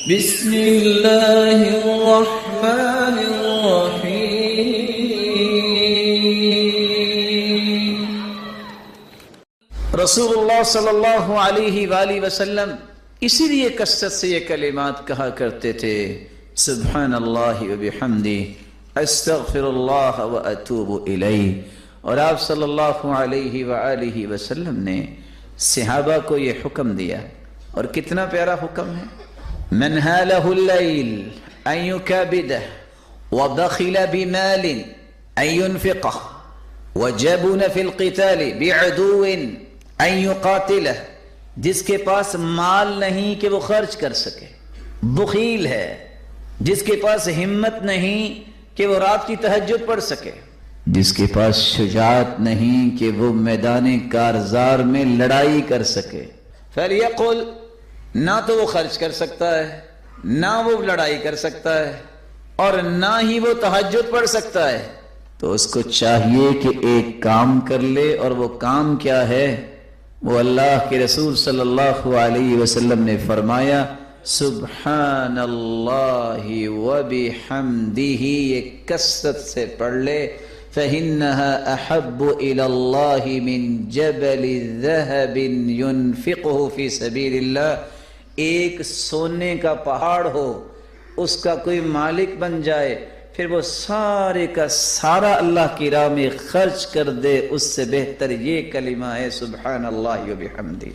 بسم اللہ الرحمن الرحیم۔ رسول اللہ صلی اللہ علیہ وآلہ وسلم اسی لیے کثرت سے یہ کلمات کہا کرتے تھے، سبحان اللہ وبحمدہ، استغفر اللہ واتوب الیہ۔ اور آپ صلی اللہ علیہ وآلہ وسلم نے صحابہ کو یہ حکم دیا، اور کتنا پیارا حکم ہے۔ من هاله الليل ان يكابده وبخل بمال ان ينفقه وجبن في القتال بعدو ان يقاتله، جس کے پاس مال نہیں کہ وہ خرچ کر سکے، بخیل ہے، جس کے پاس ہمت نہیں کہ وہ رات کی تہجد پڑھ سکے، جس کے پاس شجاعت نہیں کہ وہ میدان کارزار میں لڑائی کر سکے، فَلْيَقُلْ، نہ تو وہ خرچ کر سکتا ہے، نہ وہ لڑائی کر سکتا ہے، اور نہ ہی وہ تہجد پڑھ سکتا ہے، تو اس کو چاہیے کہ ایک کام کر لے، اور وہ کام کیا ہے؟ وہ اللہ کے رسول صلی اللہ علیہ وسلم نے فرمایا، سبحان اللہ وبحمدہ، یہ کثرت سے پڑھ لے، فَإِنَّهَا أَحَبُّ إِلَى اللَّهِ مِن جَبَلِ ذَهَبٍ يُنْفِقُهُ فِي سَبِيلِ اللَّهِ۔ ایک سونے کا پہاڑ ہو، اس کا کوئی مالک بن جائے، پھر وہ سارے کا سارا اللہ کی راہ میں خرچ کر دے، اس سے بہتر یہ کلمہ ہے، سبحان اللہ وبحمدہ۔